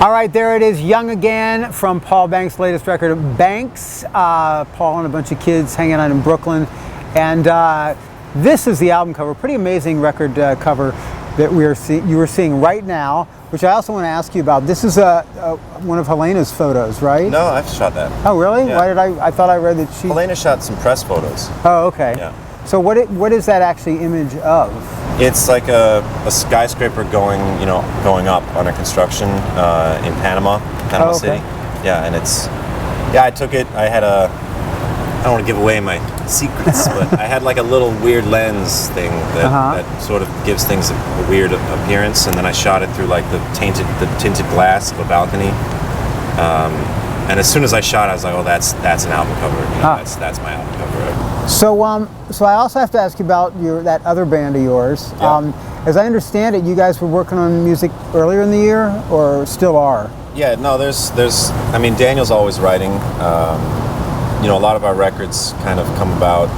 All right, there it is, Young Again from Paul Banks' latest record, Banks. Paul and a bunch of kids hanging out in Brooklyn. And this is the album cover, pretty amazing record cover that you are seeing right now, which I also want to ask you about. This is one of Helena's photos, right? No, I've shot that. Oh, really? Yeah. Why did I thought I read that she... Helena shot some press photos. Oh, okay. Yeah. So what is that actually image of? It's like a skyscraper going up under construction in Panama City. Yeah, and I took it. I don't want to give away my secrets, but I had like a little weird lens thing that sort of gives things a weird appearance, and then I shot it through like the tinted glass of a balcony. And as soon as I shot, I was like, "Oh, that's an album cover. That's my album cover." So I also have to ask you about that other band of yours. Yeah. As I understand it, you guys were working on music earlier in the year, or still are? Yeah, no, I mean, Daniel's always writing. A lot of our records kind of come about.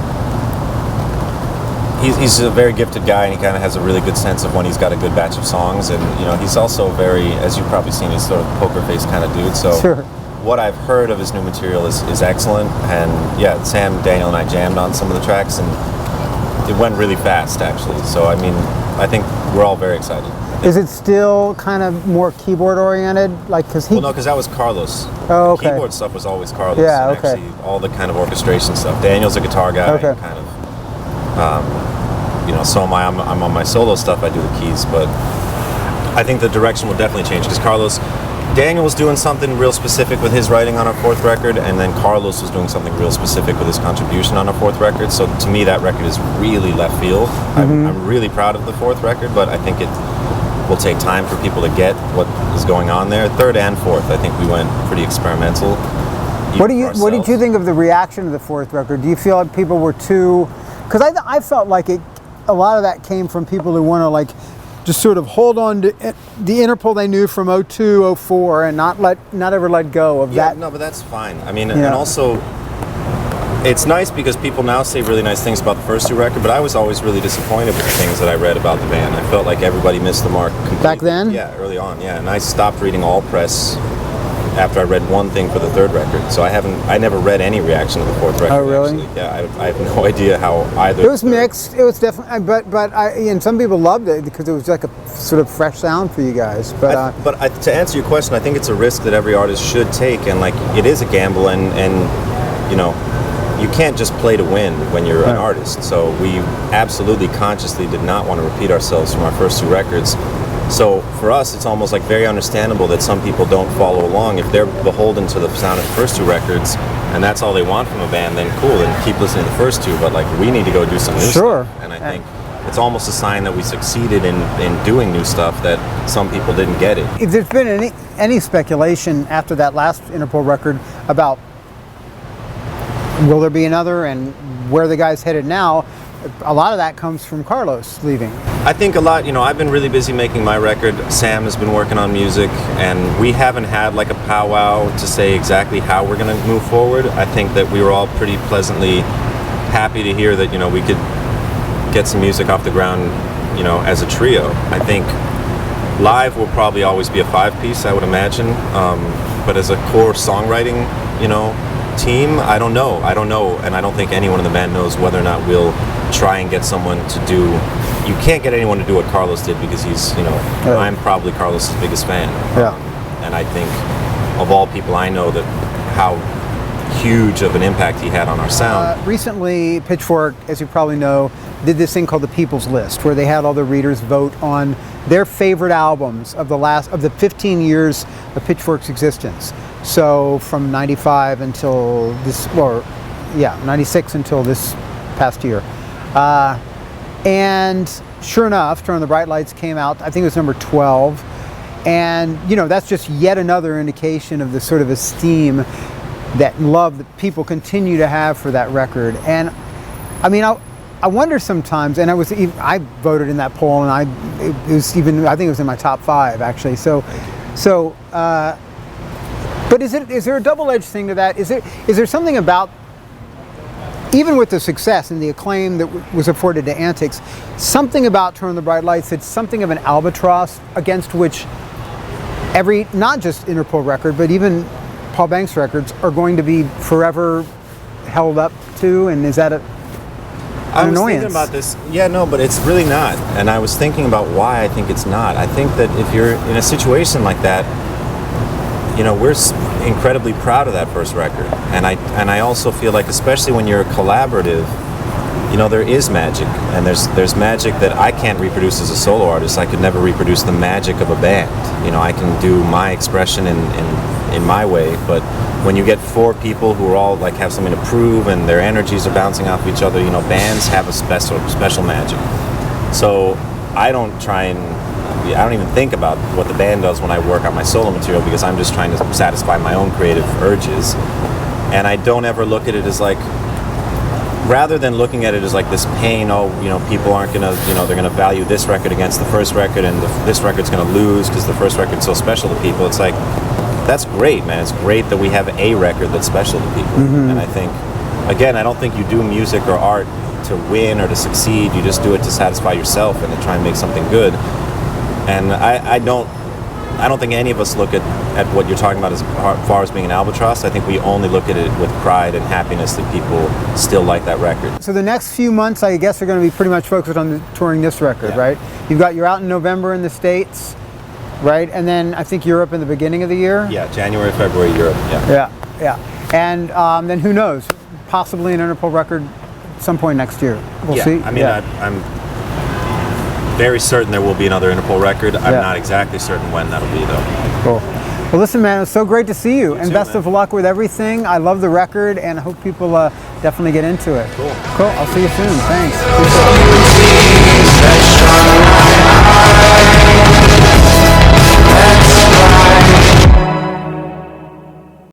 He's a very gifted guy, and he kind of has a really good sense of when he's got a good batch of songs. And he's also very, as you've probably seen, he's sort of poker face kind of dude. So sure. What I've heard of his new material is excellent. And yeah, Sam, Daniel, and I jammed on some of the tracks, and it went really fast, actually. So I mean, I think we're all very excited. Is it still kind of more keyboard oriented, because Well, no, because that was Carlos. Oh, okay. The keyboard stuff was always Carlos. Yeah, and okay. Actually, all the kind of orchestration stuff. Daniel's a guitar guy. Okay. Kind of. So am I. I'm on my solo stuff. I do the keys, but I think the direction will definitely change because Daniel was doing something real specific with his writing on our fourth record, and then Carlos was doing something real specific with his contribution on our fourth record. So to me, that record is really left field. Mm-hmm. I'm really proud of the fourth record, but I think it will take time for people to get what is going on there. Third and fourth, I think we went pretty experimental. What did you think of the reaction to the fourth record? Do you feel like people were too? Because I felt like a lot of that came from people who want to just sort of hold on to the Interpol they knew from 02, 04 and not ever let go of that. No, but that's fine. I mean, and also, it's nice because people now say really nice things about the first two records, but I was always really disappointed with the things that I read about the band. I felt like everybody missed the mark completely. Back then? Yeah, early on, yeah. And I stopped reading all press after I read one thing for the third record. So I never read any reaction to the fourth record. Oh, really? Actually. Yeah, I have no idea how either. It was mixed. It was definitely, and some people loved it because it was like a sort of fresh sound for you guys. But to answer your question, I think it's a risk that every artist should take, and it is a gamble, and you can't just play to win when you're an artist. So we absolutely consciously did not want to repeat ourselves from our first two records. So for us, it's almost like very understandable that some people don't follow along. If they're beholden to the sound of the first two records, and that's all they want from a band, then cool, then keep listening to the first two. But we need to go do some new stuff. And I think it's almost a sign that we succeeded in doing new stuff that some people didn't get it. If there's been any speculation after that last Interpol record about will there be another and where the guy's headed now, a lot of that comes from Carlos leaving. I think a lot, I've been really busy making my record. Sam has been working on music, and we haven't had a powwow to say exactly how we're going to move forward. I think that we were all pretty pleasantly happy to hear that, we could get some music off the ground, as a trio. I think live will probably always be a five-piece, I would imagine. But as a core songwriting, team, I don't know, and I don't think anyone in the band knows whether or not we'll try and get someone to do. You can't get anyone to do what Carlos did because he's, I'm probably Carlos's biggest fan. Yeah. And I think of all people I know that how huge of an impact he had on our sound. Recently, Pitchfork, as you probably know, did this thing called the People's List, where they had all the readers vote on their favorite albums of the 15 years of Pitchfork's existence. So from 95 until 96 until this past year. And sure enough, Turn on the Bright Lights came out, I think it was number 12. And, that's just yet another indication of the sort of esteem that love that people continue to have for that record. And I mean, I wonder sometimes, and I voted in that poll, and I think it was in my top 5 actually. But is there a double-edged thing to that? Is there something about, even with the success and the acclaim that was afforded to Antics, something about Turn on the Bright Lights that's something of an albatross against which every, not just Interpol record, but even Paul Banks records are going to be forever held up to, and is that an was annoyance? thinking about this. Yeah, no, but it's really not. And I was thinking about why I think it's not. I think that if you're in a situation like that, we're incredibly proud of that first record. And I also feel like, especially when you're collaborative, there is magic, and there's magic that I can't reproduce as a solo artist. I could never reproduce the magic of a band. I can do my expression in my way, but when you get 4 people who are all have something to prove and their energies are bouncing off each other, bands have a special magic. So I don't even think about what the band does when I work on my solo material, because I'm just trying to satisfy my own creative urges, and I don't ever look at it as rather than looking at it as this pain, people aren't gonna, they're gonna value this record against the first record, and this record's gonna lose because the first record's so special to people. It's that's great, man. It's great that we have a record that's special to people. And I think, again, I don't think you do music or art to win or to succeed. You just do it to satisfy yourself and to try and make something good. And I don't think any of us look at what you're talking about as far as being an albatross. I think we only look at it with pride and happiness that people still like that record. So the next few months, I guess, are going to be pretty much focused on touring this record, Yeah. right? You're out in November in the States, right? And then I think Europe in the beginning of the year? Yeah, January, February, Europe, yeah. Yeah. And then who knows? Possibly an Interpol record at some point next year. We'll see. I mean, I'm very certain there will be another Interpol record. I'm not exactly certain when that'll be, though. Cool. Well, listen, man, it was so great to see you, and too, best man. of luck with everything. I love the record, and I hope people definitely get into it. Cool. Cool. I'll see you soon. Thanks.